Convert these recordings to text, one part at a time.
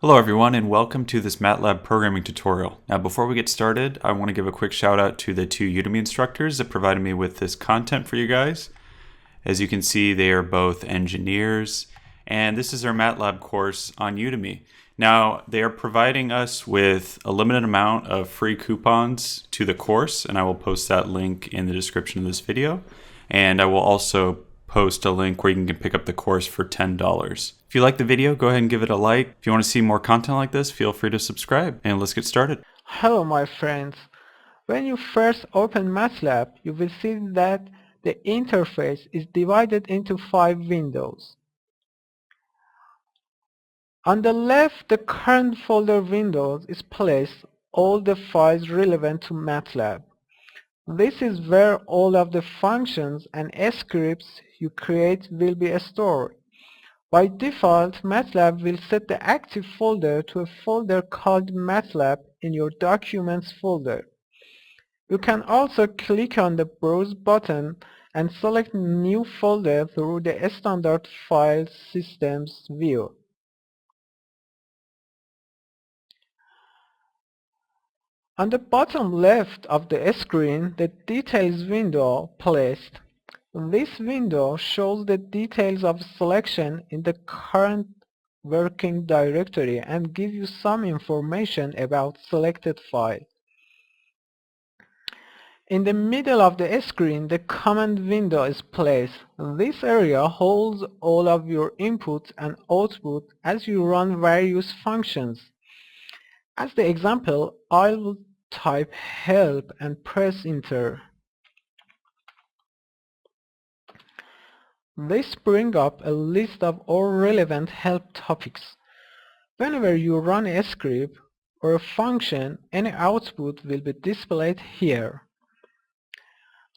Hello everyone and welcome to this MATLAB programming tutorial. Now before we get started, I want to give a quick shout out to the two Udemy instructors that provided me with this content for you guys. As you can see, they are both engineers and this is their MATLAB course on Udemy. Now they are providing us with a limited amount of free coupons to the course, and I will post that link in the description of this video. And I will also post a link where you can pick up the course for $10. If you like the video, go ahead and give it a like. If you want to see more content like this, feel free to subscribe, and let's get started. Hello my friends. When you first open MATLAB, you will see that the interface is divided into 5 windows. On the left, the current folder windows is placed all the files relevant to MATLAB. This is where all of the functions and scripts you create will be stored. By default, MATLAB will set the active folder to a folder called MATLAB in your Documents folder. You can also click on the Browse button and select New Folder through the standard File Systems view. On the bottom left of the screen, the Details window placed. This window shows the details of selection in the current working directory and gives you some information about selected file. In the middle of the screen, the command window is placed. This area holds all of your input and output as you run various functions. As the example, I will type help and press enter. This brings up a list of all relevant help topics. Whenever you run a script or a function, any output will be displayed here.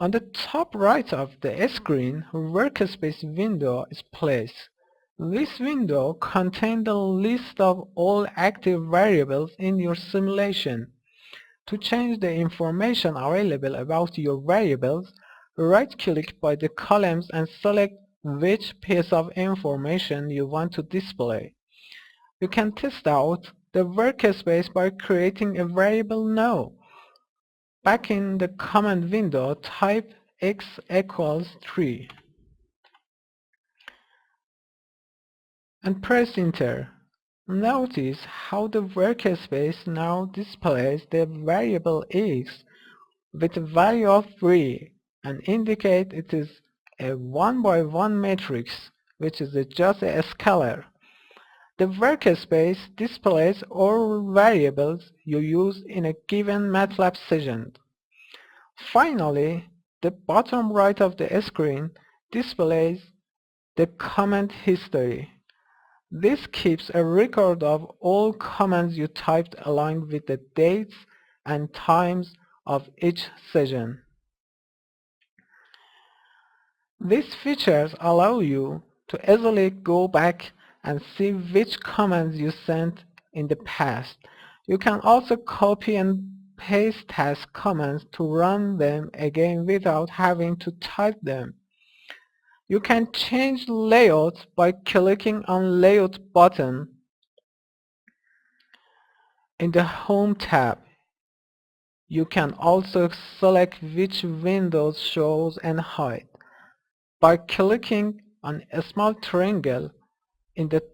On the top right of the screen, Workspace window is placed. This window contains the list of all active variables in your simulation. To change the information available about your variables, right-click by the columns and select which piece of information you want to display. You can test out the workspace by creating a variable now. Back in the command window, type x equals 3 and press enter. Notice how the workspace now displays the variable x with a value of 3 and indicate it is a 1 by 1 matrix, which is just a scalar. The workspace displays all variables you use in a given MATLAB session. Finally, the bottom right of the screen displays the comment history. This keeps a record of all commands you typed along with the dates and times of each session. These features allow you to easily go back and see which commands you sent in the past. You can also copy and paste task commands to run them again without having to type them. You can change layout by clicking on Layout button in the Home tab. You can also select which windows shows and hide. By clicking on a small triangle in the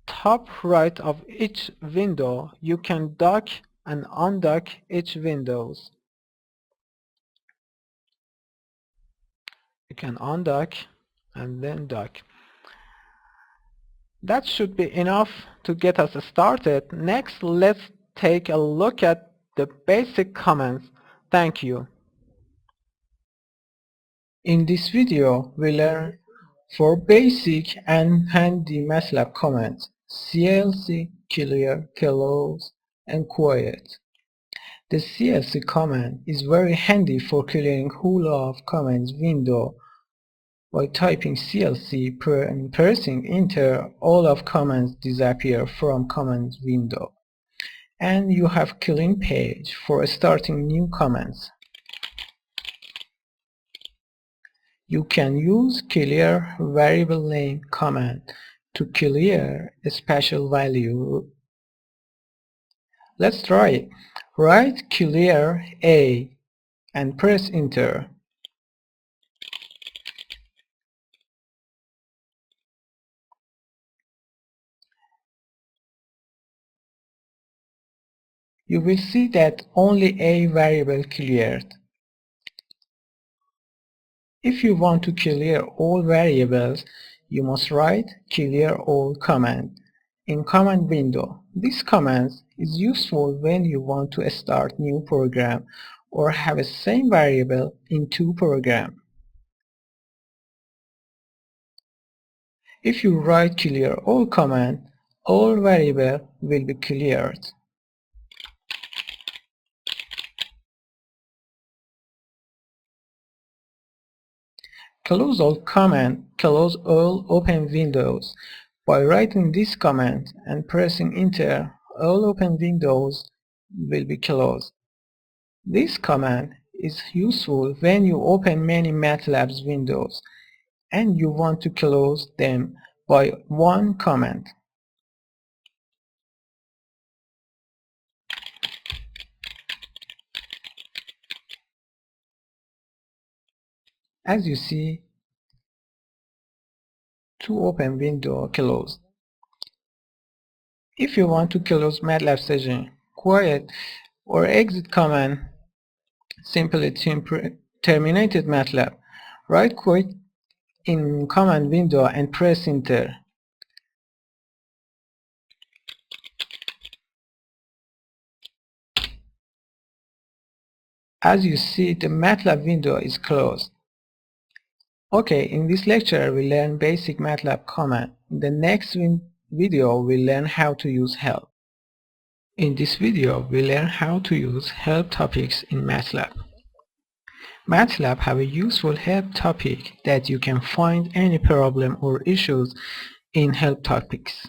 top right of each window, you can dock and undock each windows. You can undock and then dock. That should be enough to get us started. Next, let's take a look at the basic commands. Thank you. In this video, we learn 4 basic and handy MATLAB commands: CLC, clear, close, and quiet. The CLC command is very handy for clearing whole of commands window. By typing CLC and pressing enter, all of commands disappear from commands window, and you have clean page for starting new commands. You can use clear variable name command to clear a special value Let's try it. Write clear A and press enter. You will see that only A variable cleared. If you want to clear all variables, you must write clear all command in command window. This command is useful when you want to start new program or have a same variable in two programs. If you write clear all command, all variable will be cleared. Close all command, close all open windows. By writing this command and pressing enter, all open windows will be closed. This command is useful when you open many MATLAB windows and you want to close them by one command. As you see, two open windows closed. If you want to close MATLAB session, quiet or exit command simply terminated MATLAB. Right click in command window and press enter. As you see, the MATLAB window is closed. Okay, in this lecture we learn basic MATLAB command. In the next video we learn how to use help. In this video we learn how to use help topics in MATLAB. MATLAB have a useful help topic that you can find any problem or issues in help topics.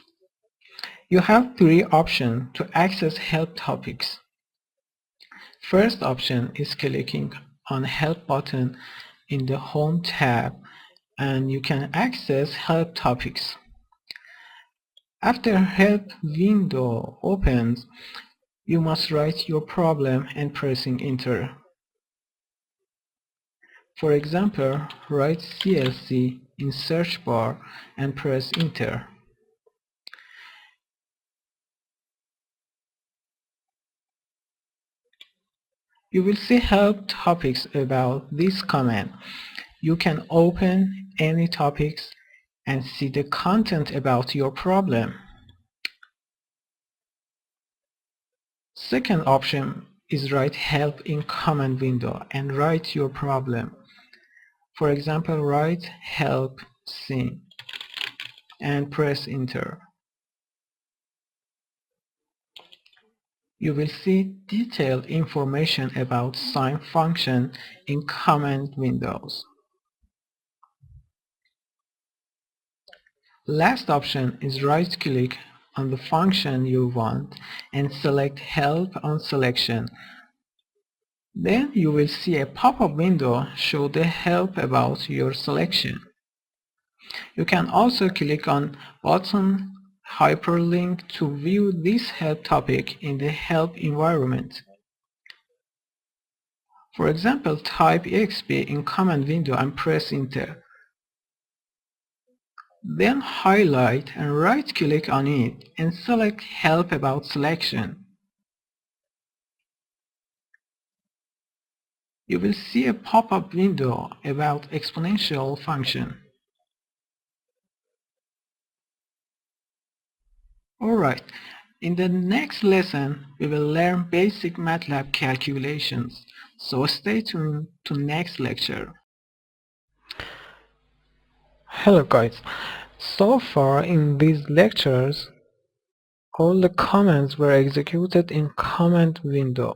You have three options to access help topics. First option is clicking on help button in the home tab and you can access help topics. After help window opens, you must write your problem and pressing enter. For example, write CLC in search bar and press enter. You will see help topics about this command. You can open any topics and see the content about your problem. Second option is write help in command window and write your problem. For example, write help scene and press enter. You will see detailed information about sine function in command windows. Last option is right-click on the function you want and select help on selection. Then you will see a pop-up window show the help about your selection. You can also click on button hyperlink to view this help topic in the help environment. For example, type exp in command window and press enter. Then highlight and right-click on it and select help about selection. You will see a pop-up window about exponential function. Alright, in the next lesson we will learn basic MATLAB calculations, so stay tuned to next lecture. Hello guys, so far in these lectures all the commands were executed in command window.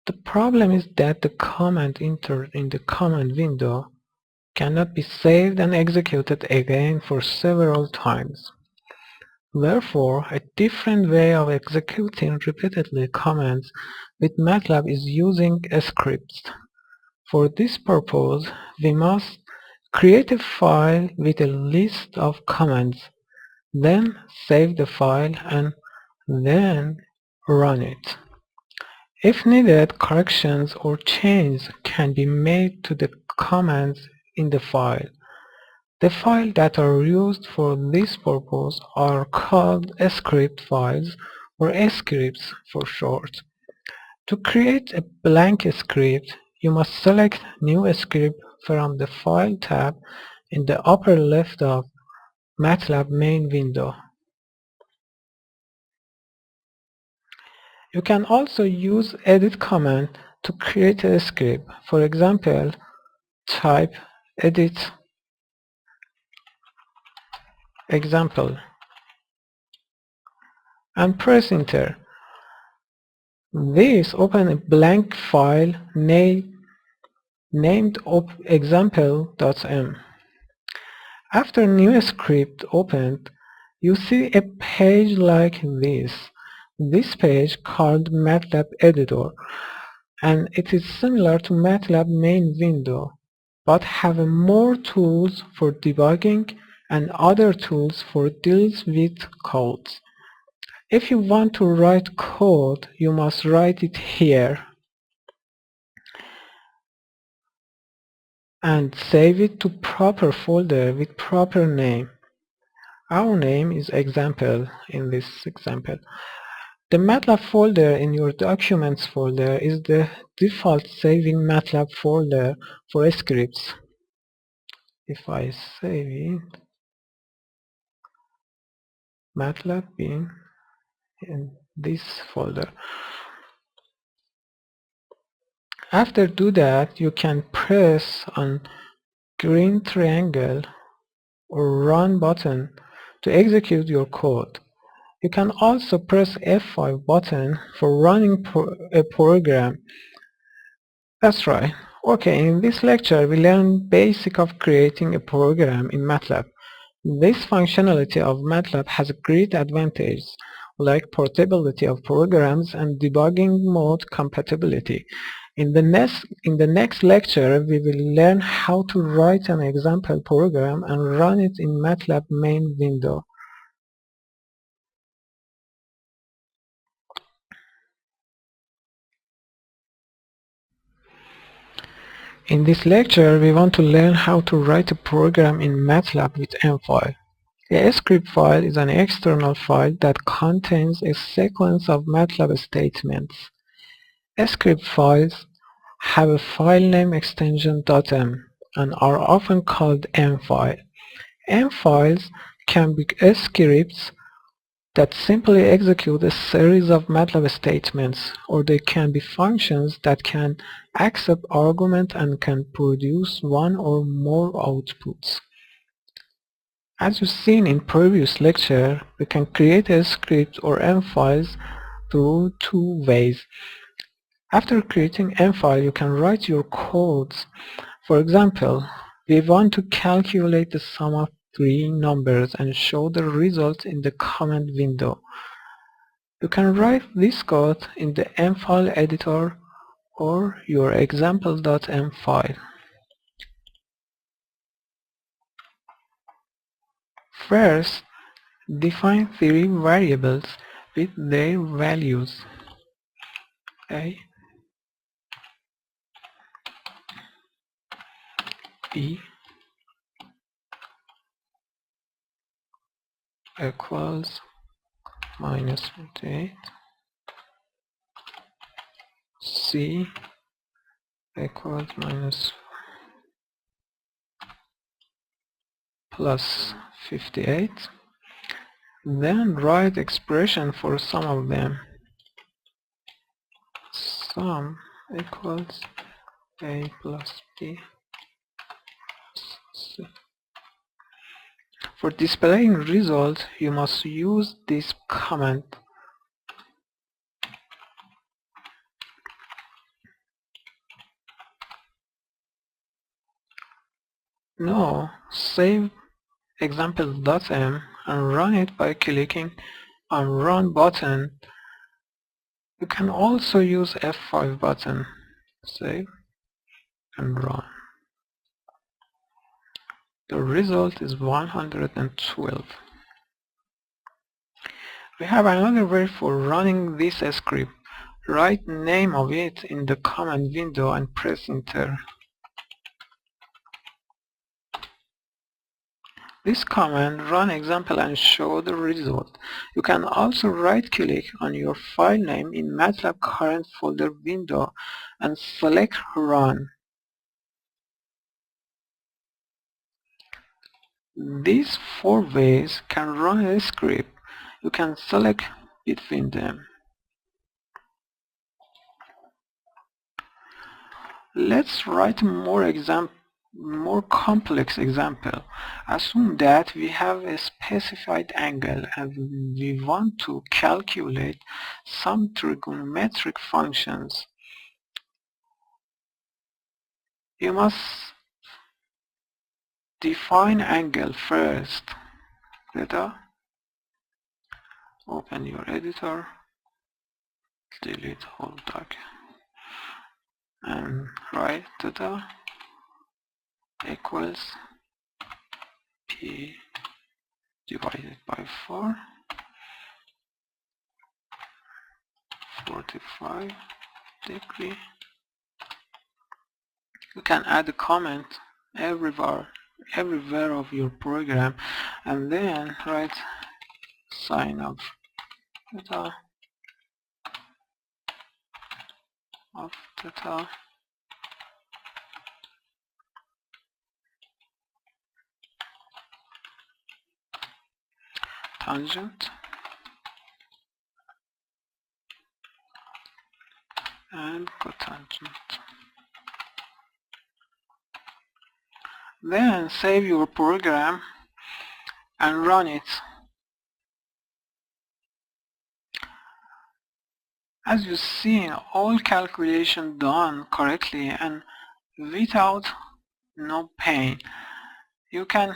The problem is that the command entered in the command window cannot be saved and executed again for several times. Therefore, a different way of executing repeatedly commands with MATLAB is using scripts. For this purpose, we must create a file with a list of commands, then save the file and then run it. If needed, corrections or changes can be made to the commands in the file. The files that are used for this purpose are called script files, or scripts for short. To create a blank script, you must select New Script from the File tab in the upper left of MATLAB main window. You can also use edit command to create a script. For example, type edit example and press enter. This opens a blank file named example.m. After new script opened, you see a page like this. This page called MATLAB editor, and it is similar to MATLAB main window, but have more tools for debugging and other tools for deals with codes. If you want to write code, you must write it here and save it to proper folder with proper name. Our name is example in this example. The MATLAB folder in your Documents folder is the default saving MATLAB folder for scripts. If I save it, MATLAB bin in this folder. After do that, you can press on green triangle or run button to execute your code. You can also press F5 button for running a program. That's right. Okay, in this lecture we learned basic of creating a program in MATLAB. This functionality of MATLAB has great advantages like portability of programs and debugging mode compatibility. In the next lecture we will learn how to write an example program and run it in MATLAB main window. In this lecture, we want to learn how to write a program in MATLAB with M file. A script file is an external file that contains a sequence of MATLAB statements. Script files have a file name extension .m and are often called M file. M files can be scripts that simply execute a series of MATLAB statements, or they can be functions that can accept argument and can produce one or more outputs. As you've seen in previous lecture, we can create a script or M files through two ways. After creating M file, you can write your codes. For example, we want to calculate the sum of three numbers and show the result in the command window. You can write this code in the M file editor or your example.m file. First, define three variables with their values. A, B equals -28, C equals +58. Then write expression for some of them. Sum equals A plus B plus C. For displaying result, you must use this command. Now, save example.m and run it by clicking on Run button. You can also use F5 button. Save and run. The result is 112. We have another way for running this script. Write name of it in the command window and press enter. This command run example and show the result. You can also right-click on your file name in MATLAB current folder window and select run. These four ways can run a script. You can select between them. Let's write more complex example. Assume that we have a specified angle and we want to calculate some trigonometric functions. You must define angle first. Theta. Open your editor. Delete whole doc. And write theta equals P divided by 4, 45 degree. You can add a comment everywhere of your program and then write sine of theta tangent and cotangent. Then save your program and run it. As you see, all calculation done correctly and without no pain. You can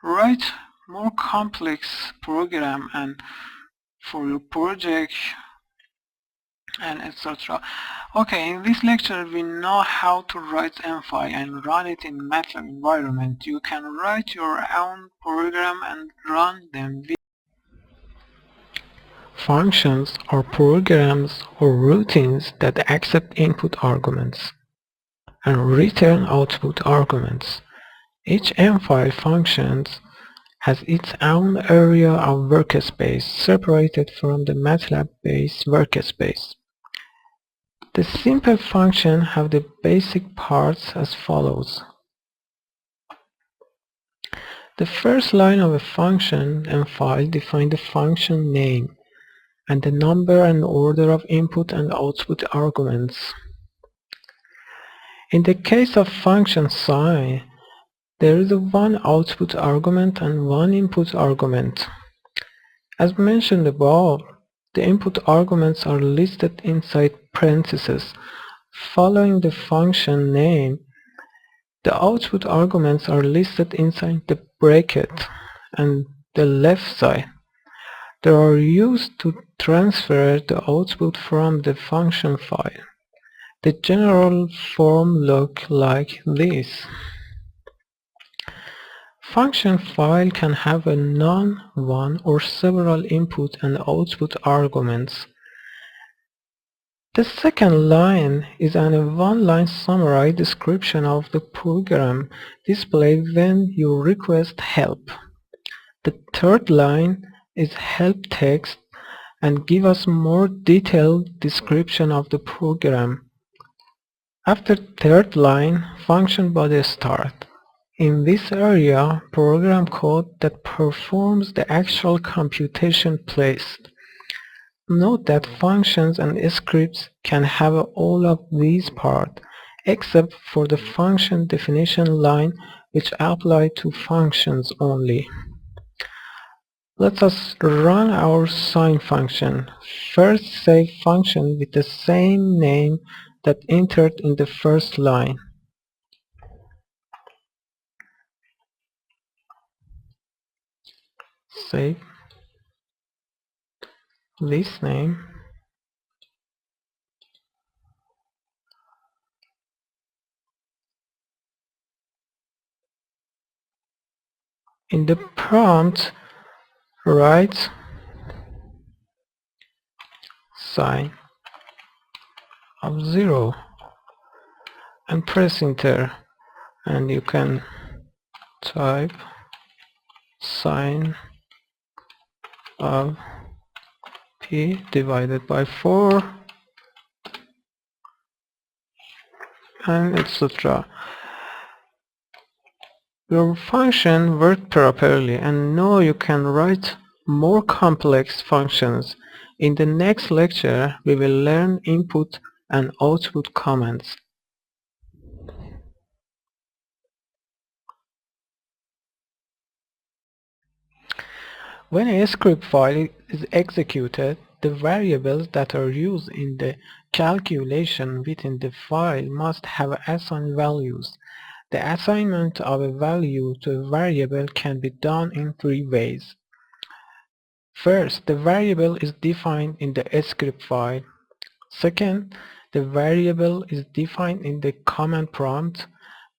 write more complex program and for your project and etc. Okay, in this lecture we know how to write mFile and run it in MATLAB environment. You can write your own program and run them. Functions are programs or routines that accept input arguments and return output arguments. Each mFile function has its own area of workspace separated from the MATLAB-based workspace. The simple functions have the basic parts as follows. The first line of a function mFile defines the function name and the number and order of input and output arguments. In the case of function sine, there is one output argument and one input argument. As mentioned above, the input arguments are listed inside parentheses. Following the function name, the output arguments are listed inside the bracket and the left side. They are used to transfer the output from the function file. The general form looks like this. Function file can have a none, one, or several input and output arguments. The second line is a one-line summary description of the program displayed when you request help. The third line is help text and gives us more detailed description of the program. After third line, function body start. In this area, program code that performs the actual computation placed. Note that functions and scripts can have all of these parts, except for the function definition line which apply to functions only. Let us run our sine function. First save function with the same name that entered in the first line. Save this name. In the prompt, write sign of 0 and press enter, and you can type sine of p divided by 4 and etc. Your function worked properly, and now you can write more complex functions. In the next lecture we will learn input and output commands. When a script file is executed, the variables that are used in the calculation within the file must have assigned values. The assignment of a value to a variable can be done in three ways. First, the variable is defined in the script file. Second, the variable is defined in the command prompt.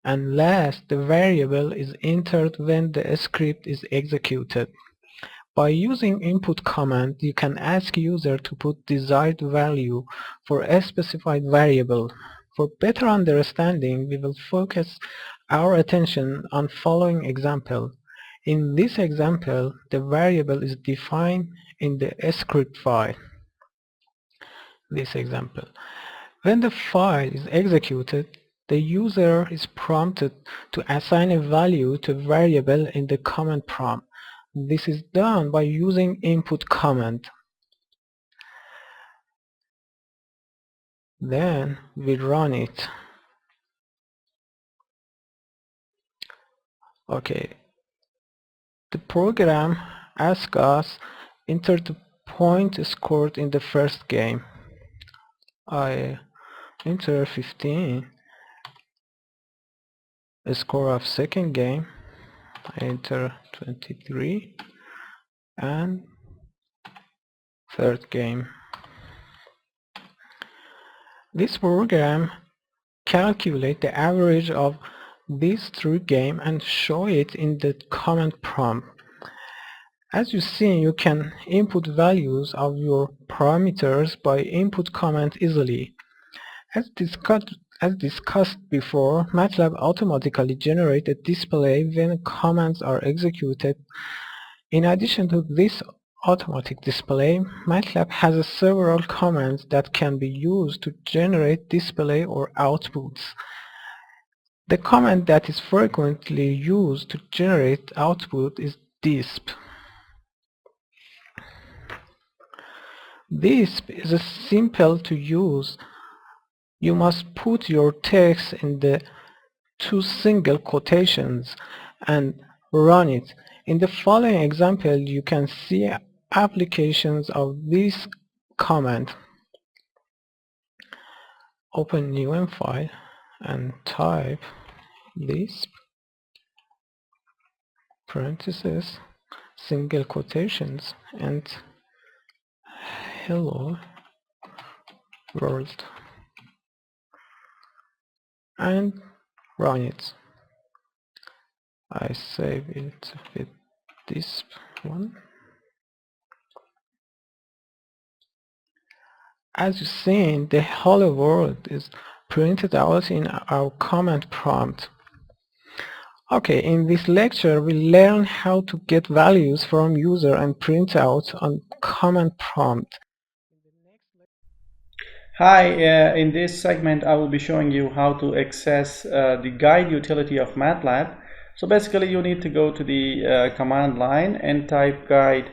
And last, the variable is entered when the script is executed. By using input command, you can ask user to put desired value for a specified variable. For better understanding, we will focus our attention on following example. In this example, the variable is defined in the script file. This example. When the file is executed, the user is prompted to assign a value to a variable in the command prompt. This is done by using input command. Then we run it. Okay. The program asks us enter the point scored in the first game. I enter 15. The score of second game, I enter 23, and third game. This program calculates the average of these three games and show it in the command prompt. As you see, you can input values of your parameters by input command easily. As discussed before, MATLAB automatically generates a display when commands are executed. In addition to this automatic display, MATLAB has several commands that can be used to generate display or outputs. The command that is frequently used to generate output is disp. Disp is simple to use. You must put your text in the two single quotations and run it. In the following example, you can see applications of this command. Open new file and type disp parentheses single quotations and hello world, and run it. I save it with this one. As you see, the hello world is printed out in our command prompt. Okay, in this lecture we learn how to get values from user and print out on command prompt. Hi, in this segment I will be showing you how to access the guide utility of MATLAB. So basically you need to go to the command line and type guide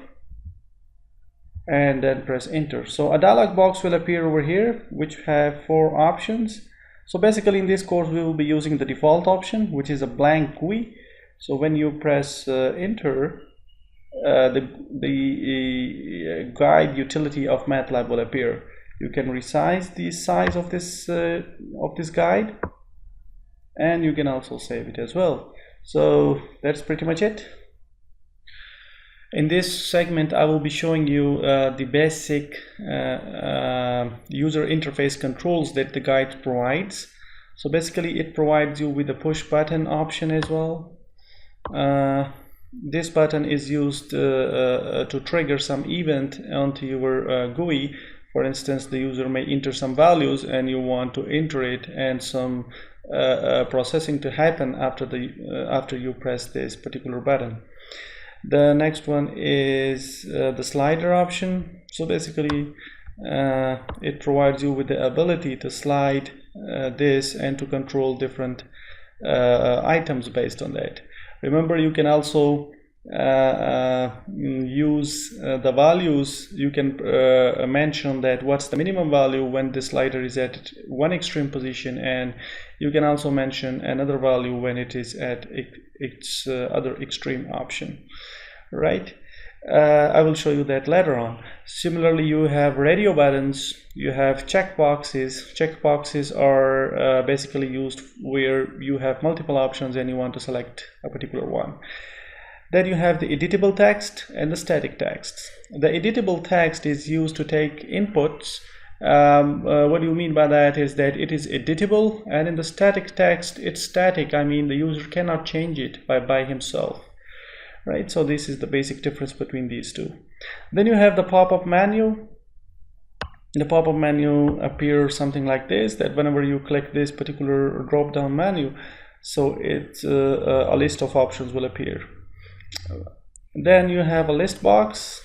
and then press enter. So a dialog box will appear over here which have 4 options. So basically in this course we will be using the default option, which is a blank GUI. So when you press enter, the guide utility of MATLAB will appear. You can resize the size of this guide, and you can also save it as well. So that's pretty much it. In this segment I will be showing you the basic user interface controls that the guide provides. So basically it provides you with a push button option as well. This button is used to trigger some event onto your GUI. For instance, the user may enter some values and you want to enter it, and some processing to happen after you press this particular button. The next one is the slider option. So basically it provides you with the ability to slide this and to control different items based on that. Remember, you can also use the values. You can mention that what's the minimum value when the slider is at one extreme position, and you can also mention another value when it is at its other extreme option, right? I will show you that later on. Similarly, you have radio buttons, you have checkboxes. Checkboxes are basically used where you have multiple options and you want to select a particular one. Then you have the editable text and the static text. The editable text is used to take inputs. What do you mean by that is that it is editable, and in the static text it's static. I mean, the user cannot change it by himself. Right, so this is the basic difference between these two. Then you have the pop-up menu. The pop-up menu appears something like this, that whenever you click this particular drop-down menu, so it's a list of options will appear. Then you have a list box.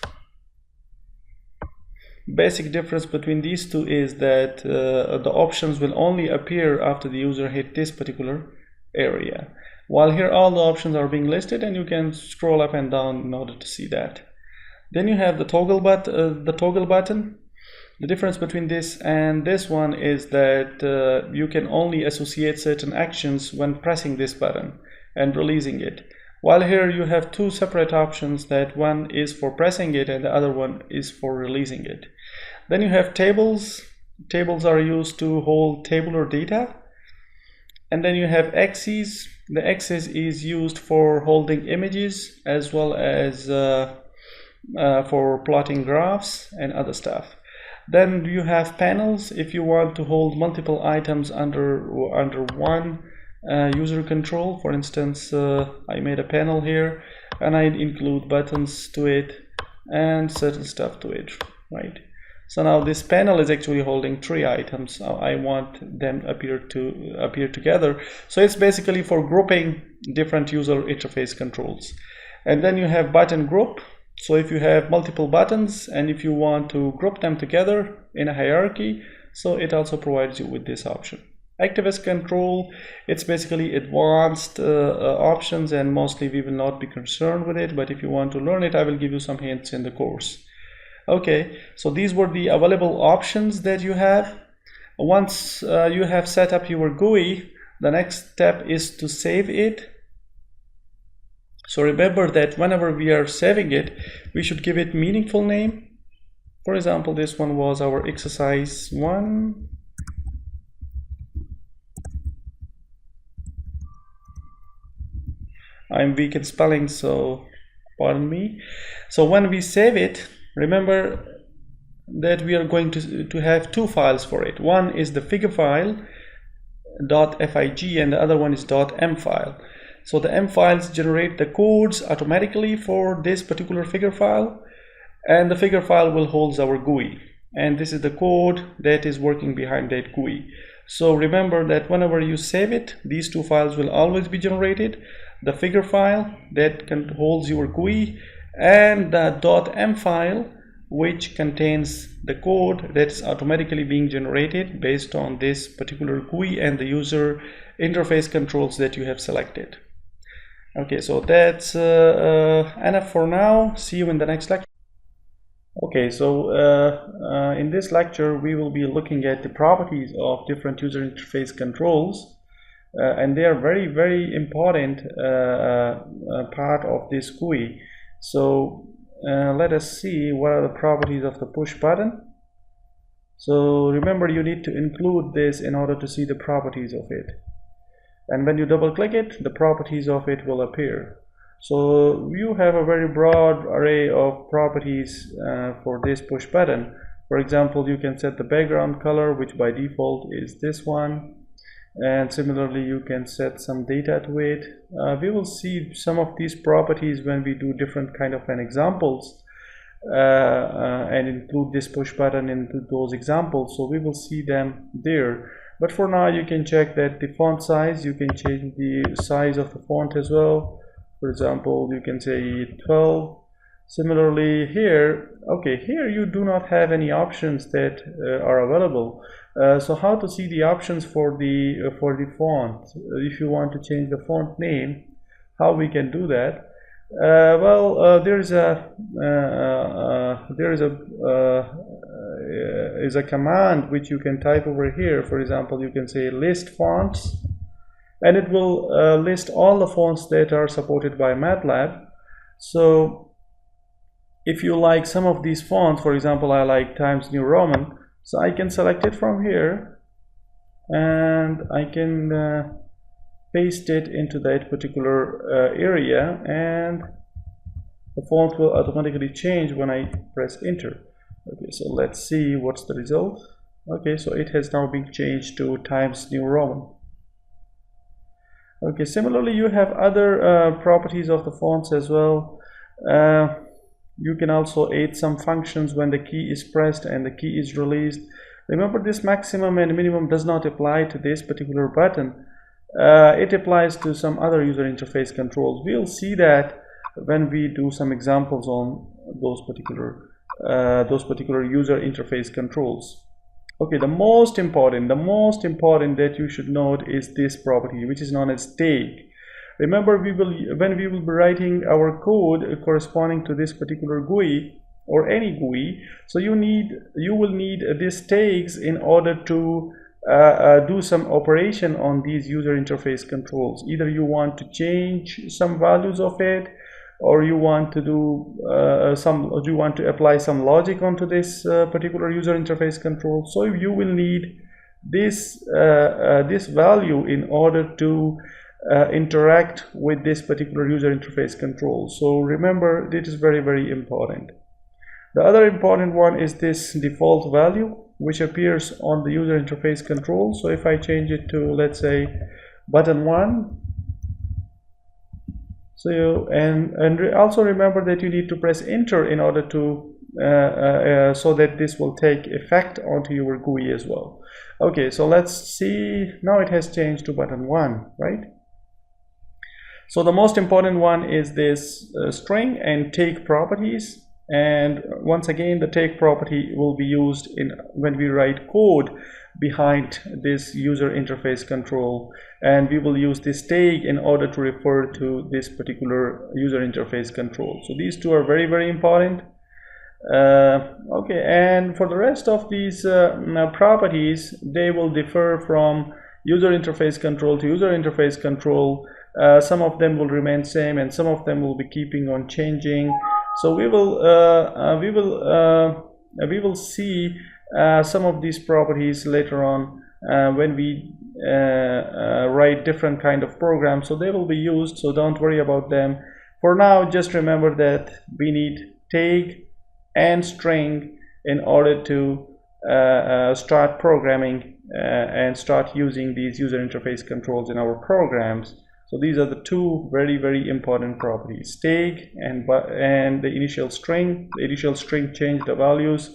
Basic difference between these two is that the options will only appear after the user hit this particular area. While here all the options are being listed, and you can scroll up and down in order to see that. Then you have the toggle button. The difference between this and this one is that you can only associate certain actions when pressing this button and releasing it. While here you have two separate options, that one is for pressing it and the other one is for releasing it. Then you have tables. Tables are used to hold tabular data. And then you have axes. The axis is used for holding images as well as for plotting graphs and other stuff. Then you have panels if you want to hold multiple items under one user control. For instance, I made a panel here and I include buttons to it and certain stuff to it, right? So now this panel is actually holding 3 items. I want them appear together. So it's basically for grouping different user interface controls. And then you have button group. So if you have multiple buttons and if you want to group them together in a hierarchy, so it also provides you with this option. Activist control, it's basically advanced options, and mostly we will not be concerned with it, but if you want to learn it, I will give you some hints in the course. Okay, so these were the available options that you have. Once you have set up your GUI, the next step is to save it. So remember that whenever we are saving it, we should give it meaningful name. For example, this one was our exercise 1. I'm weak in spelling, so pardon me. So when we save it, remember that we are going to have 2 files for it. One is the figure file .fig and the other one is .m file. So the M files generate the codes automatically for this particular figure file, and the figure file will hold our GUI, and this is the code that is working behind that GUI. So remember that whenever you save it, these 2 files will always be generated: the figure file that holds your GUI and the .m file, which contains the code that is automatically being generated based on this particular GUI and the user interface controls that you have selected. Okay, so that's enough for now. See you in the next lecture. Okay, so in this lecture we will be looking at the properties of different user interface controls, and they are very important part of this GUI. So let us see what are the properties of the push button. So remember, you need to include this in order to see the properties of it, and when you double click it, the properties of it will appear. So you have a very broad array of properties for this push button. For example, you can set the background color, which by default is this one, and similarly you can set some data to it. We will see some of these properties when we do different kind of examples. and include this push button into those examples, so we will see them there. But for now, you can check that the font size, you can change the size of the font as well. For example, you can say 12. Similarly here, okay, here you do not have any options that are available. So how to see the options for the font? If you want to change the font name, how we can do that? There is a command which you can type over here. For example, you can say list fonts, and it will list all the fonts that are supported by MATLAB. So if you like some of these fonts, for example, I like Times New Roman, so I can select it from here and I can paste it into that particular area, and the font will automatically change when I press enter. Okay, so let's see what's the result. Okay, so it has now been changed to Times New Roman. Okay, similarly you have other properties of the fonts as well. You can also add some functions when the key is pressed and the key is released. Remember, this maximum and minimum does not apply to this particular button. It applies to some other user interface controls. We'll see that when we do some examples on those particular user interface controls. Okay, the most important that you should note is this property, which is known as tag. Remember, when we will be writing our code corresponding to this particular GUI or any GUI, so you will need these tags in order to do some operation on these user interface controls. Either you want to change some values of it, or you want to do you want to apply some logic onto this particular user interface control. So you will need this value in order to interact with this particular user interface control. So remember, it is very, very important. The other important one is this default value, which appears on the user interface control. So if I change it to, let's say, button 1, so and also remember that you need to press enter in order to so that this will take effect onto your GUI as well. Okay, so let's see, now it has changed to button 1, right? So the most important one is this string and take properties. And once again, the take property will be used when we write code behind this user interface control, and we will use this tag in order to refer to this particular user interface control. So these two are very, very important. Okay, and for the rest of these properties, they will differ from user interface control to user interface control. Some of them will remain same, and some of them will be keeping on changing. So we will see some of these properties later on when we write different kind of programs. So they will be used, so don't worry about them. For now, just remember that we need tag and string in order to start programming and start using these user interface controls in our programs. So these are the two very, very important properties, tag and the initial string. The initial string change the values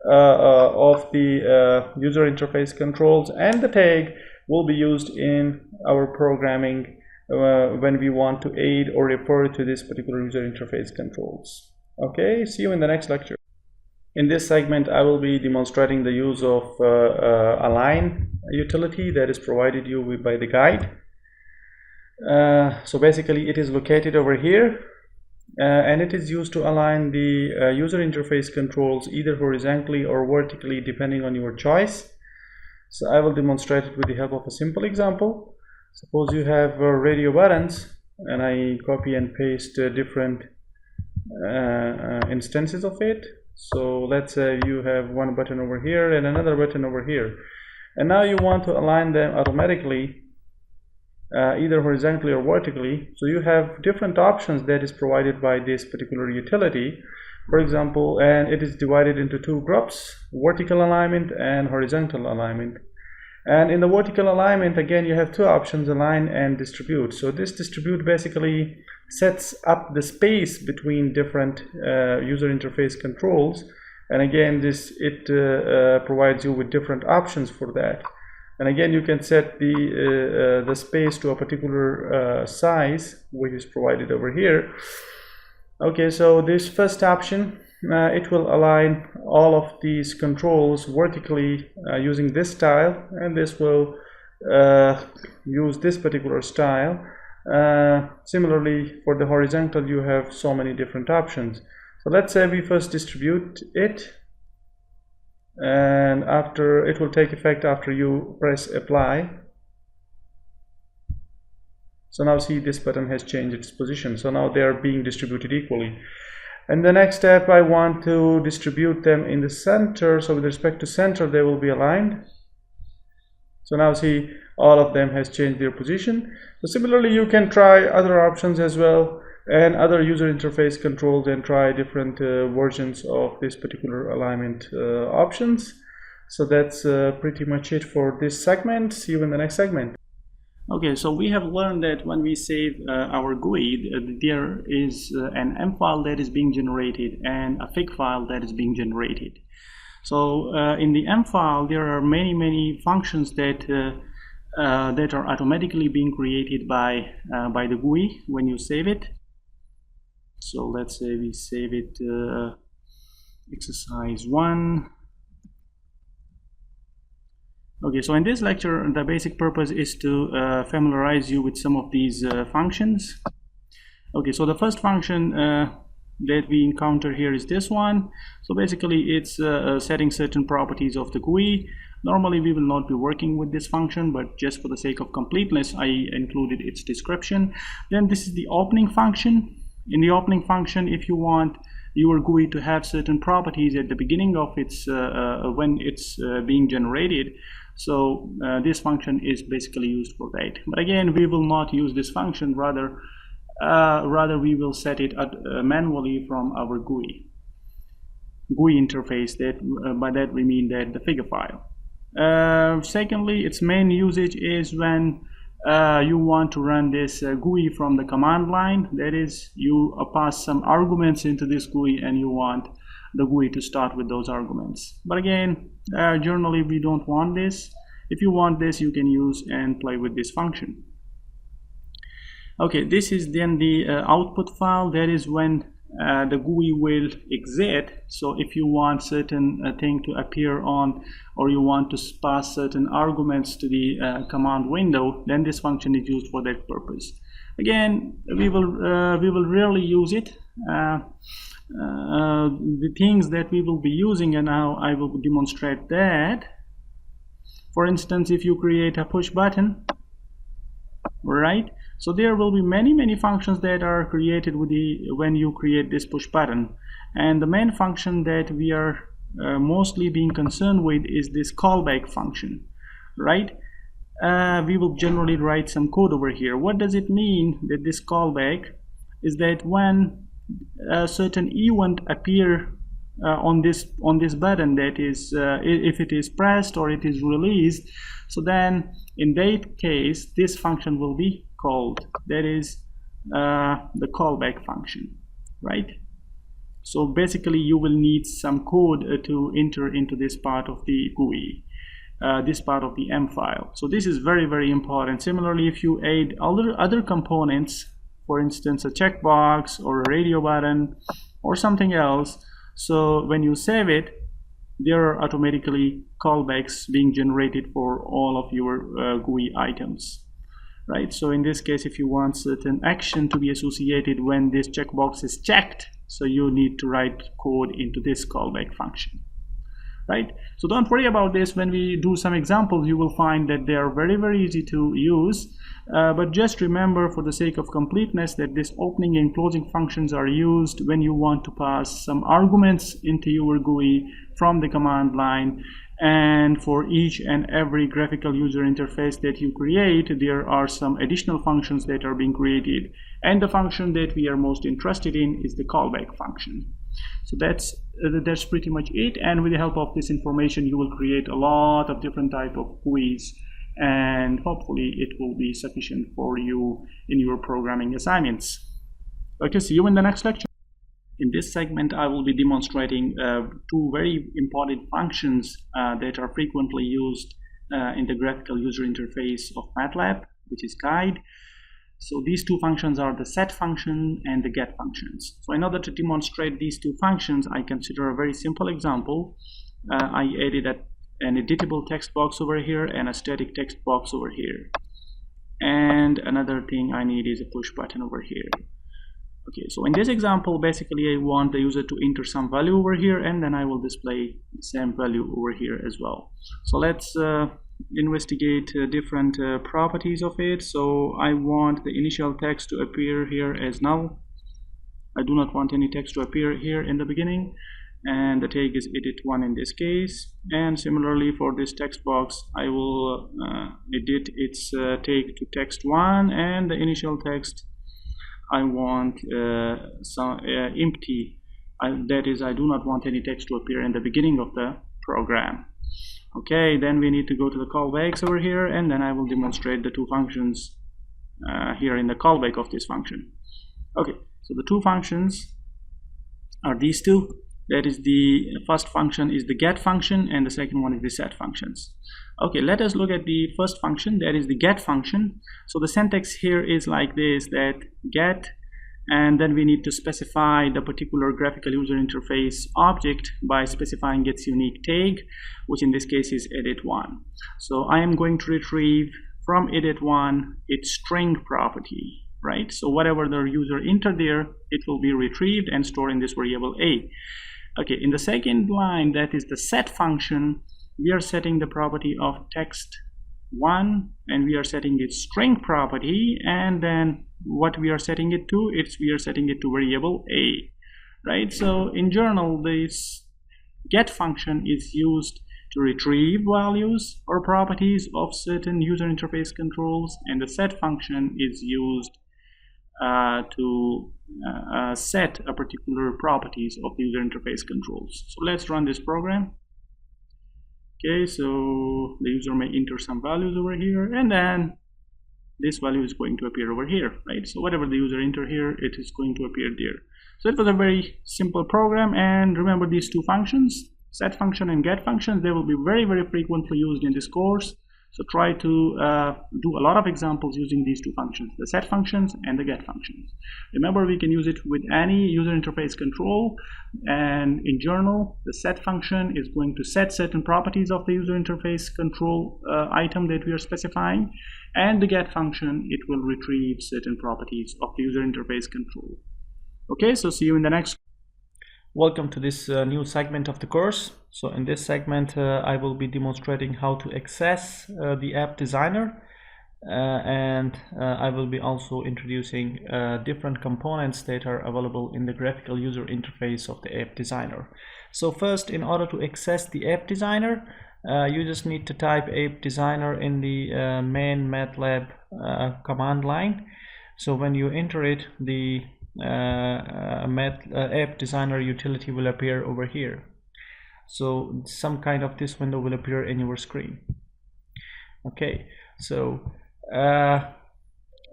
of the user interface controls, and the tag will be used in our programming when we want to aid or refer to this particular user interface controls. Okay, see you in the next lecture. In this segment, I will be demonstrating the use of align utility that is provided you by the guide. So basically it is located over here, and it is used to align the user interface controls either horizontally or vertically depending on your choice. So I will demonstrate it with the help of a simple example. Suppose you have radio buttons, and I copy and paste different instances of it. So let's say you have one button over here and another button over here, and now you want to align them automatically either horizontally or vertically. So you have different options that is provided by this particular utility. For example, and it is divided into two groups, vertical alignment and horizontal alignment. And in the vertical alignment, again, you have two options, align and distribute. So this distribute basically sets up the space between different user interface controls. And again, it provides you with different options for that. And again, you can set the space to a particular size, which is provided over here. Okay, so this first option, it will align all of these controls vertically using this style, and this will use this particular style. Similarly, for the horizontal, you have so many different options. So let's say we first distribute it, and after it will take effect after you press apply. So now see, this button has changed its position. So now they are being distributed equally. And the next step, I want to distribute them in the center. So with respect to center, they will be aligned. So now see, all of them has changed their position. So similarly, you can try other options as well, and other user interface controls, and try different versions of this particular alignment options. So that's pretty much it for this segment. See you in the next segment. Okay, so we have learned that when we save our GUI, there is an M file that is being generated and a fig file that is being generated. So in the M file, there are many functions that that are automatically being created by the GUI when you save it. So let's say we save it exercise 1. Okay, so in this lecture, the basic purpose is to familiarize you with some of these functions. Okay, so the first function that we encounter here is this one. So basically, it's setting certain properties of the GUI. Normally, we will not be working with this function, but just for the sake of completeness, I included its description. Then this is the opening function. In the opening function, if you want your GUI to have certain properties at the beginning of its when it's being generated, so this function is basically used for that. But again, we will not use this function. Rather we will set it manually from our GUI interface. That by that we mean that the figure file. Secondly, its main usage is when you want to run this GUI from the command line. That is, you pass some arguments into this GUI and you want the GUI to start with those arguments. But again, generally we don't want this. If you want this, you can use and play with this function. Okay, this is then the output file. That is when the GUI will exit. So if you want certain thing to appear on, or you want to pass certain arguments to the command window, then this function is used for that purpose. Again, we will rarely use it. The things that we will be using, and now I will demonstrate that. For instance, if you create a push button, right? So there will be many functions that are created with when you create this push button, and the main function that we are mostly being concerned with is this callback function, right? We will generally write some code over here. What does it mean that this callback is that when a certain event appear on this button, that is if it is pressed or it is released, so then in that case this function will be called. That is the callback function, right? So basically you will need some code to enter into this part of the GUI, this part of the M file. So this is very important. Similarly, if you add other components, for instance a checkbox or a radio button or something else, so when you save it, there are automatically callbacks being generated for all of your GUI items, right? So in this case, if you want certain action to be associated when this checkbox is checked, so you need to write code into this callback function, right? So don't worry about this. When we do some examples, you will find that they are very easy to use, but just remember, for the sake of completeness, that this opening and closing functions are used when you want to pass some arguments into your GUI from the command line. And for each and every graphical user interface that you create, there are some additional functions that are being created, and the function that we are most interested in is the callback function. So that's pretty much it, and with the help of this information you will create a lot of different type of GUIs, and hopefully it will be sufficient for you in your programming assignments. Okay, see you in the next lecture. In this segment, I will be demonstrating two very important functions that are frequently used in the graphical user interface of MATLAB, which is guide. So these two functions are the set function and the get functions. So in order to demonstrate these two functions, I consider a very simple example. I added an editable text box over here and a static text box over here. And another thing I need is a push button over here. Okay, so in this example, basically I want the user to enter some value over here, and then I will display the same value over here as well. So let's investigate different properties of it. So I want the initial text to appear here as null. I do not want any text to appear here in the beginning, and the tag is edit1 in this case. And similarly for this text box, I will edit its tag to text1, and the initial text I want some empty. That is, I do not want any text to appear in the beginning of the program. Okay, then we need to go to the callbacks over here, and then I will demonstrate the two functions here in the callback of this function. Okay, so the two functions are these two. That is, the first function is the get function, and the second one is the set functions. Okay, let us look at the first function, that is the get function. So the syntax here is like this, that get, and then we need to specify the particular graphical user interface object by specifying its unique tag, which in this case is edit1. So I am going to retrieve from edit1 its string property, right? So whatever the user entered there, it will be retrieved and stored in this variable a. Okay, in the second line, that is the set function, we are setting the property of text1, and we are setting its string property, and then what we are setting it to, we are setting it to variable a, right? So in general, this get function is used to retrieve values or properties of certain user interface controls, and the set function is used to set a particular properties of the user interface controls. So let's run this program. Okay, so the user may enter some values over here, and then this value is going to appear over here, right? So whatever the user enter here, it is going to appear there. So it was a very simple program, and remember these two functions, set function and get functions, they will be very, very frequently used in this course. So try to do a lot of examples using these two functions, the set functions and the get functions. Remember, we can use it with any user interface control, and in general, the set function is going to set certain properties of the user interface control item that we are specifying, and the get function, it will retrieve certain properties of the user interface control. Okay, so see you in the next. Welcome to this new segment of the course. So in this segment, I will be demonstrating how to access the app designer, and I will be also introducing different components that are available in the graphical user interface of the app designer. So first, in order to access the app designer, you just need to type app designer in the main MATLAB command line. So when you enter it, the app designer utility will appear over here. So some kind of this window will appear in your screen. Okay, so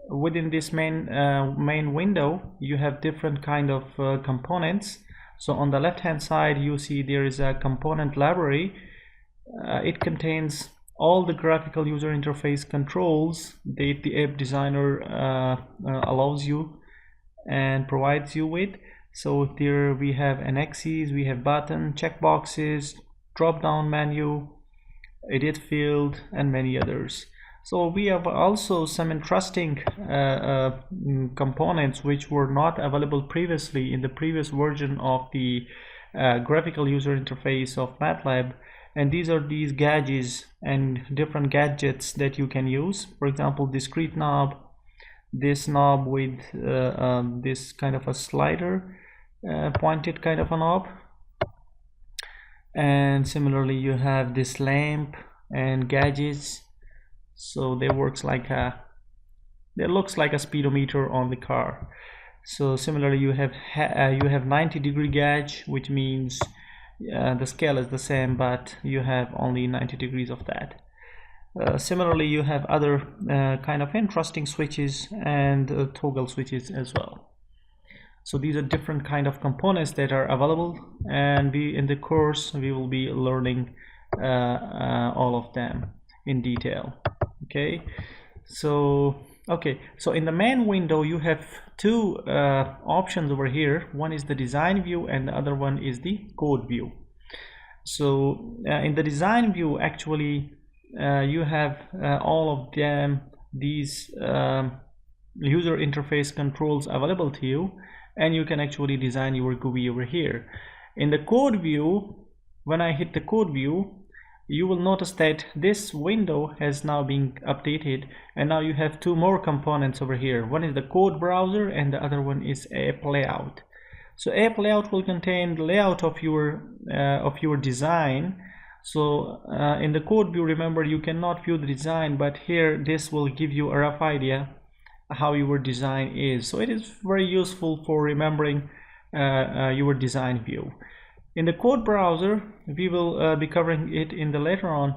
within this main window, you have different kind of components. So on the left hand side, you see there is a component library. It contains all the graphical user interface controls that the app designer allows you and provides you with. So there we have annexes, we have button, checkboxes, drop down menu, edit field, and many others. So we have also some interesting components which were not available previously in the previous version of the graphical user interface of MATLAB, and these are these gadgets and different gadgets that you can use. For example, discrete knob, this knob with this kind of a slider, pointed kind of a knob, and similarly you have this lamp and gadgets. So they looks like a speedometer on the car. So similarly you have 90-degree gauge, which means the scale is the same, but you have only 90 degrees of that. Similarly, you have other kind of interesting switches and toggle switches as well. So these are different kind of components that are available, and in the course we will be learning all of them in detail. Okay, so in the main window you have two options over here. One is the design view and the other one is the code view. So in the design view, actually you have all of them, these user interface controls available to you, and you can actually design your GUI over here. In the code view, when I hit the code view, you will notice that this window has now been updated, and now you have two more components over here. One is the code browser and the other one is app layout. So app layout will contain the layout of your design. So in the code view, remember, you cannot view the design, but here this will give you a rough idea how your design is. So it is very useful for remembering your design view. In the code browser, we will be covering it in the later on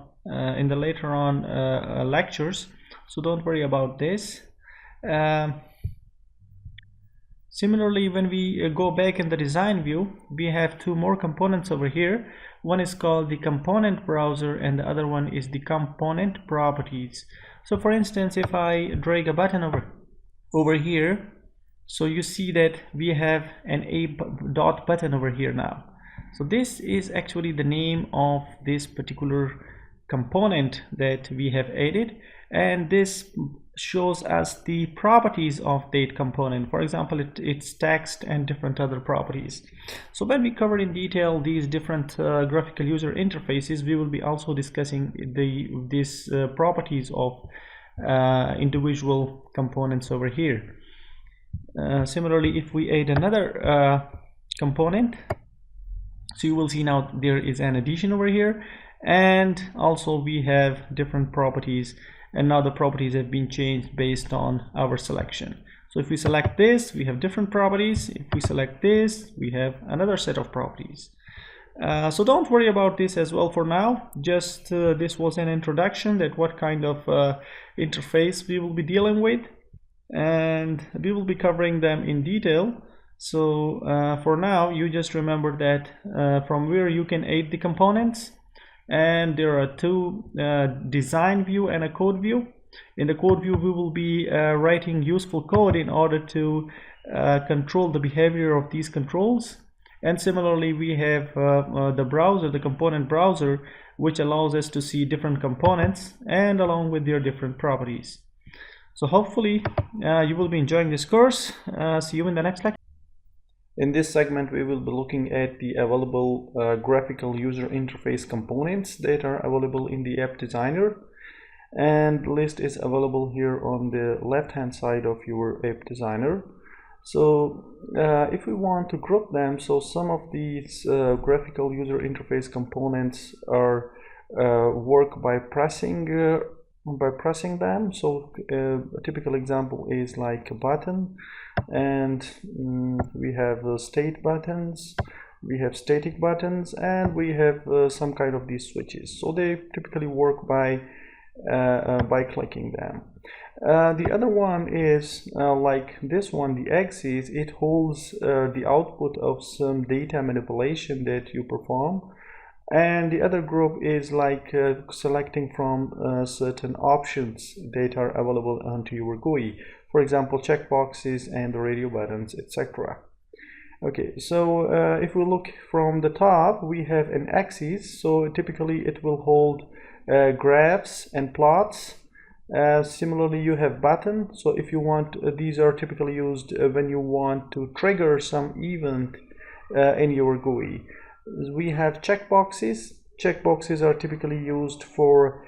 lectures, so don't worry about this. Similarly, when we go back in the design view, we have two more components over here. One is called the component browser and the other one is the component properties. So for instance, if I drag a button over here, so you see that we have an dot button over here now. So this is actually the name of this particular component that we have added, and this shows us the properties of that component. For example, it's text and different other properties. So when we cover in detail these different graphical user interfaces, we will be also discussing these properties of individual components over here. Similarly, if we add another component, so you will see now there is an addition over here, and also we have different properties, and now the properties have been changed based on our selection. So if we select this, we have different properties. If we select this, we have another set of properties. So don't worry about this as well for now. Just this was an introduction that what kind of interface we will be dealing with, and we will be covering them in detail. So for now, you just remember that from where you can add the components, and there are two design view and a code view. In the code view, we will be writing useful code in order to control the behavior of these controls. And similarly, we have the browser, the component browser, which allows us to see different components and along with their different properties. So hopefully you will be enjoying this course. See you in the next lecture. In this segment, we will be looking at the available graphical user interface components that are available in the app designer, and the list is available here on the left hand side of your app designer. So if we want to group them, so some of these graphical user interface components are work by pressing them. So a typical example is like a button, and we have state buttons, we have static buttons, and we have some kind of these switches. So they typically work by clicking them. The other one is like this one, the axis. It holds the output of some data manipulation that you perform, and the other group is like selecting from certain options that are available onto your GUI, for example checkboxes and the radio buttons, etc. Okay, so if we look from the top, we have an axis. So typically it will hold graphs and plots. Similarly, you have button. So if you want, these are typically used when you want to trigger some event in your GUI. We have checkboxes. Checkboxes are typically used for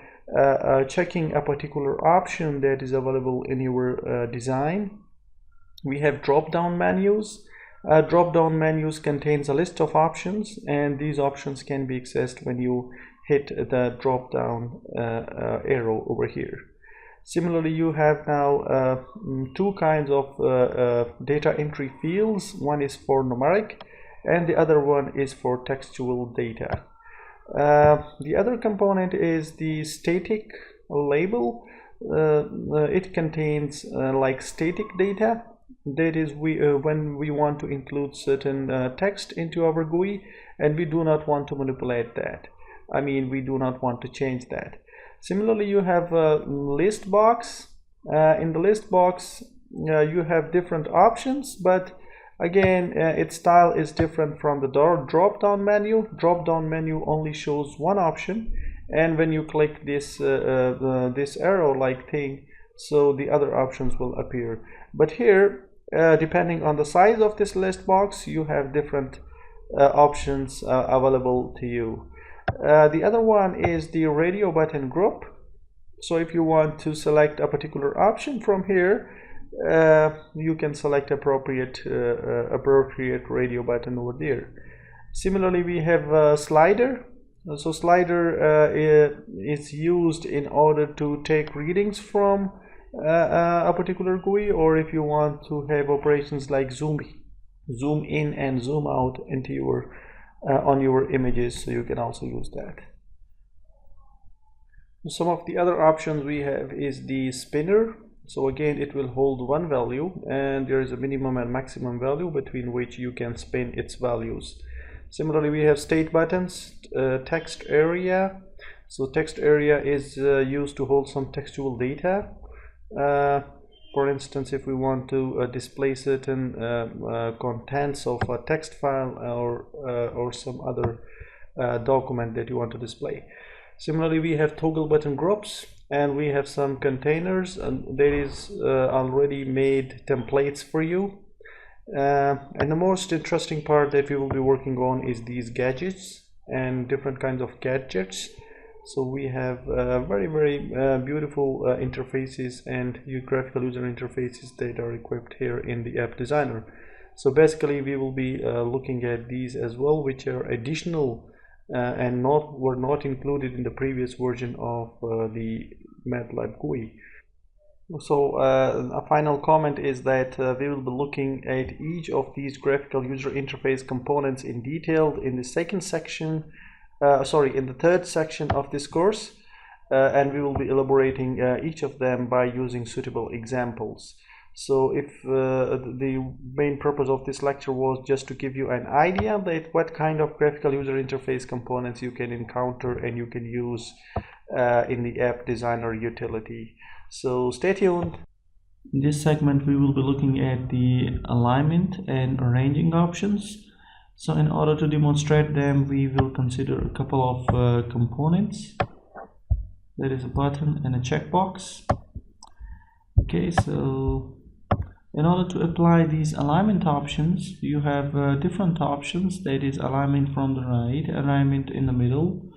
checking a particular option that is available in your design. We have drop-down menus. Drop-down menus contains a list of options, and these options can be accessed when you hit the drop-down arrow over here. Similarly, you have now two kinds of data entry fields. One is for numeric and the other one is for textual data. The other component is the static label. It contains like static data, that is when we want to include certain text into our GUI and we do not want to manipulate that. I mean, we do not want to change that. Similarly, you have a list box. In the list box, you have different options, but again, its style is different from the drop-down menu. Drop-down menu only shows one option, and when you click this this arrow-like thing, so the other options will appear. But here, depending on the size of this list box, you have different options available to you. The other one is the radio button group. So if you want to select a particular option from here, you can select appropriate radio button over there. Similarly, we have a slider. So slider is used in order to take readings from a particular GUI, or if you want to have operations like zoom in and zoom out into your on your images, so you can also use that. Some of the other options we have is the spinner. So again, it will hold one value, and there is a minimum and maximum value between which you can spin its values. Similarly, we have state buttons, text area. So text area is used to hold some textual data. For instance, if we want to display certain contents of a text file or some other document that you want to display. Similarly, we have toggle button groups, and we have some containers, and there is already made templates for you. And the most interesting part that we will be working on is these gadgets and different kinds of gadgets. So we have very beautiful interfaces and graphical user interfaces that are equipped here in the app designer. So basically we will be looking at these as well, which are additional and were not included in the previous version of the MATLAB GUI. So a final comment is that we will be looking at each of these graphical user interface components in detail in the second section, in the third section of this course, and we will be elaborating each of them by using suitable examples. So if the main purpose of this lecture was just to give you an idea that what kind of graphical user interface components you can encounter and you can use in the app designer utility. So stay tuned. In this segment we will be looking at the alignment and arranging options. So in order to demonstrate them, we will consider a couple of components. There is a button and a checkbox. Okay, so in order to apply these alignment options, you have different options. That is alignment from the right, alignment in the middle,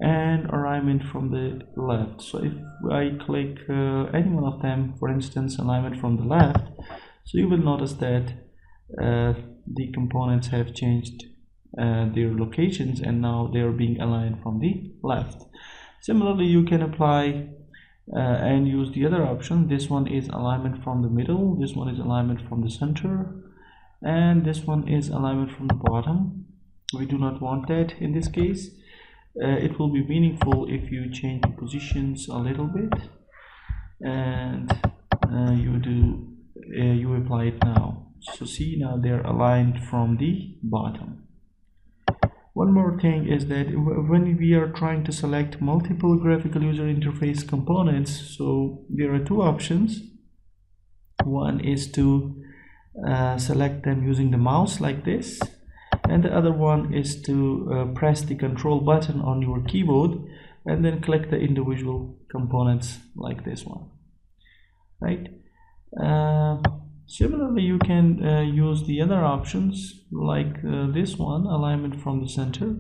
and alignment from the left. So if I click any one of them, for instance alignment from the left, so you will notice that the components have changed their locations, and now they are being aligned from the left. Similarly, you can apply and use the other option. This one is alignment from the middle, this one is alignment from the center, and this one is alignment from the bottom. We do not want that in this case. It will be meaningful if you change the positions a little bit, and you apply it now. So see, now they're aligned from the bottom. One more thing is that when we are trying to select multiple graphical user interface components, so there are two options. One is to select them using the mouse like this, and the other one is to press the control button on your keyboard and then click the individual components like this one, right? Similarly, you can use the other options like this one, alignment from the center,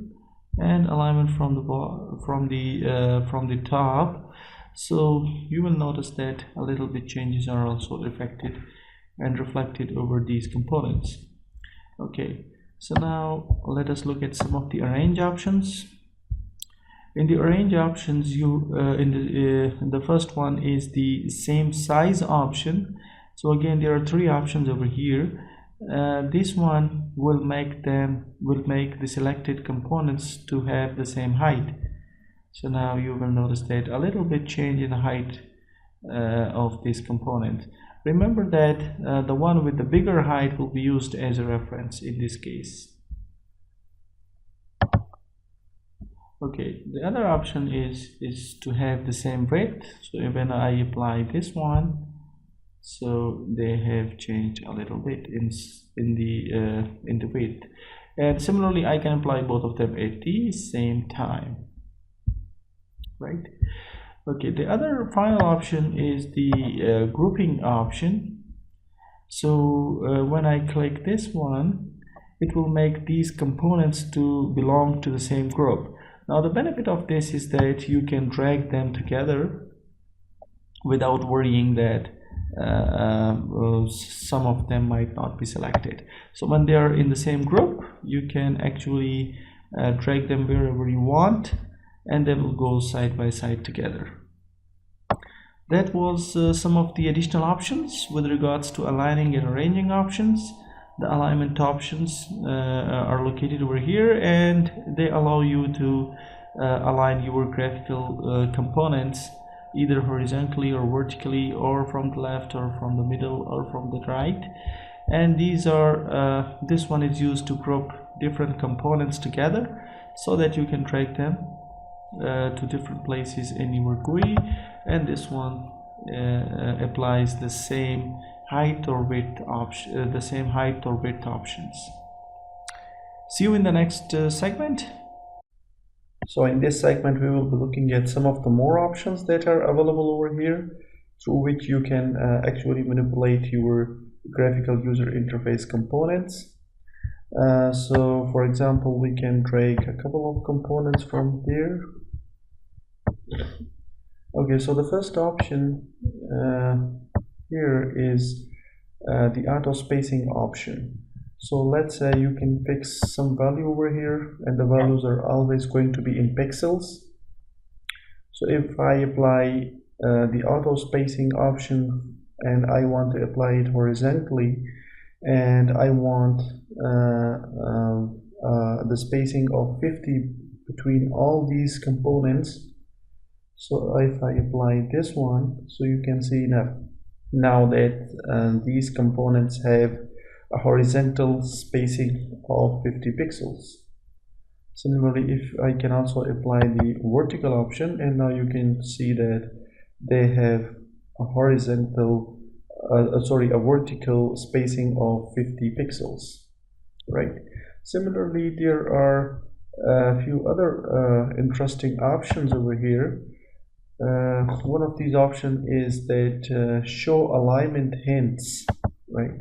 and alignment from the top. So you will notice that a little bit changes are also affected and reflected over these components. Okay, so now let us look at some of the arrange options. In the arrange options, the first one is the same size option. So again, there are three options over here. This one will make the selected components to have the same height. So now you will notice that a little bit change in the height of this component. Remember that the one with the bigger height will be used as a reference in this case. Okay, the other option is to have the same width. So when I apply this one, so they have changed a little bit in the width, and similarly I can apply both of them at the same time, right? Okay, the other final option is the grouping option. So when I click this one, it will make these components to belong to the same group. Now the benefit of this is that you can drag them together without worrying that some of them might not be selected. So when they are in the same group, you can actually drag them wherever you want, and they will go side by side together. That was some of the additional options with regards to aligning and arranging options. The alignment options are located over here, and they allow you to align your graphical components either horizontally or vertically, or from the left or from the middle or from the right. And these are this one is used to group different components together so that you can drag them to different places in your GUI, and this one applies the same height or width option, options. See you in the next segment. So in this segment we will be looking at some of the more options that are available over here, through which you can actually manipulate your graphical user interface components. So for example, we can drag a couple of components from here. Okay, so the first option here is the auto spacing option. So let's say you can fix some value over here, and the values are always going to be in pixels. So if I apply the auto spacing option and I want to apply it horizontally, and I want the spacing of 50 between all these components. So if I apply this one, so you can see now that these components have a horizontal spacing of 50 pixels. Similarly, if I can also apply the vertical option, and now you can see that they have a horizontal a vertical spacing of 50 pixels, right? Similarly, there are a few other interesting options over here. One of these options is that show alignment hints, right?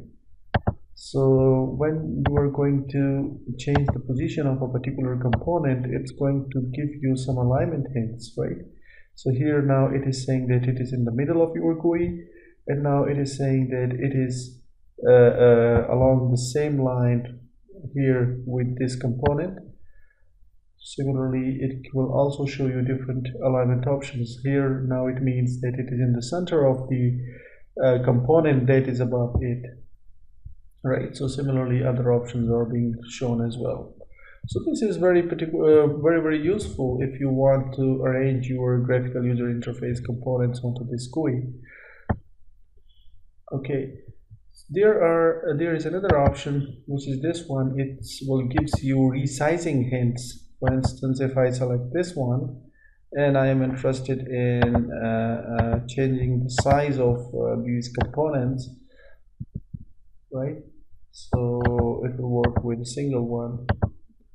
So when you are going to change the position of a particular component, it's going to give you some alignment hints, right? So here now it is saying that it is in the middle of your GUI, and now it is saying that it is along the same line here with this component. Similarly, it will also show you different alignment options. Here now it means that it is in the center of the component that is above it, right? So similarly, other options are being shown as well. So this is very useful if you want to arrange your graphical user interface components onto this GUI. Okay, there is another option, which is this one. It gives you resizing hints. For instance, if I select this one and I am interested in changing the size of these components, right? So it will work with a single one,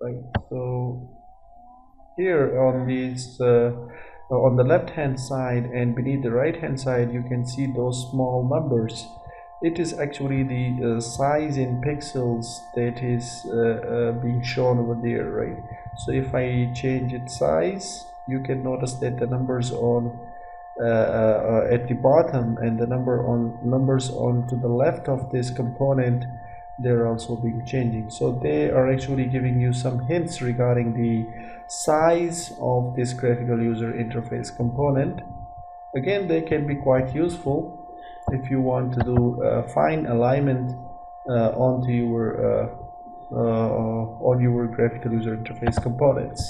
right? So here on these on the left hand side and beneath the right hand side, you can see those small numbers. It is actually the size in pixels that is being shown over there, right? So if I change its size, you can notice that the numbers on at the bottom and the numbers on to the left of this component, they're also being changing. So they are actually giving you some hints regarding the size of this graphical user interface component. Again, they can be quite useful if you want to do fine alignment onto your on your graphical user interface components.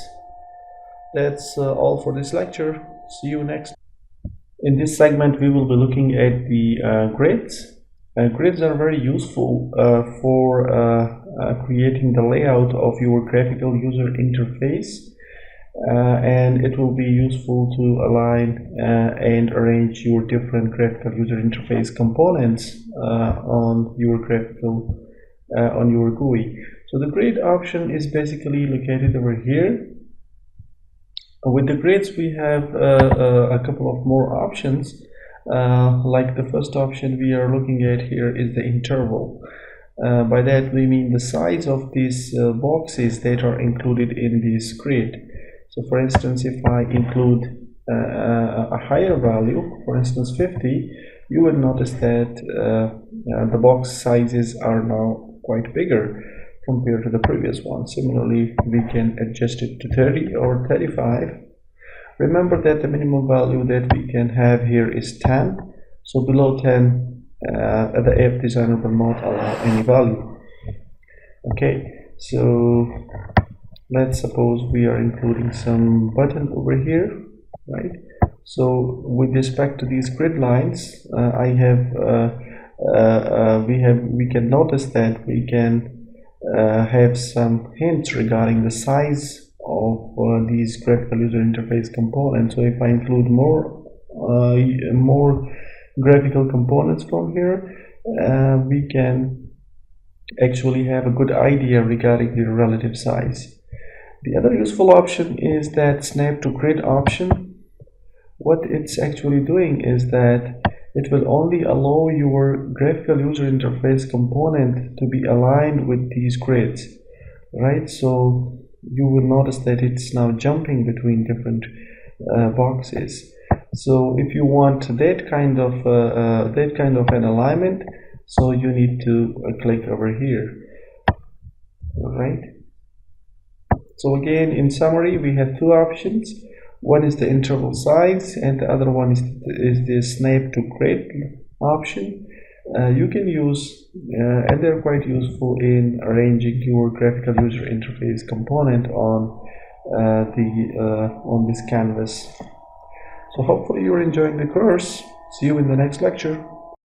That's all for this lecture. See you next. In this segment, we will be looking at the grids. Grids are very useful for creating the layout of your graphical user interface, and it will be useful to align and arrange your different graphical user interface components on your GUI. So the grid option is basically located over here. With the grids, we have a couple of more options. Like the first option we are looking at here is the interval. By that we mean the size of these boxes that are included in this grid. So for instance, if I include a higher value, for instance 50, you will notice that the box sizes are now quite bigger compared to the previous one. Similarly, we can adjust it to 30 or 35. Remember that the minimum value that we can have here is 10. So below 10, the app designer will not allow any value. Okay, so let's suppose we are including some button over here, right? So with respect to these grid lines, we can notice that we can have some hints regarding the size of these graphical user interface components. So if I include more graphical components from here, we can actually have a good idea regarding the relative size. The other useful option is that snap to grid option. What it's actually doing is that it will only allow your graphical user interface component to be aligned with these grids, right? So you will notice that it's now jumping between different boxes. So if you want that kind of an alignment, so you need to click over here. All right. So again, in summary, we have two options. One is the interval size, and the other one is the snap to grid option. You can use, and they're quite useful in arranging your graphical user interface component on this canvas. So hopefully you're enjoying the course. See you in the next lecture.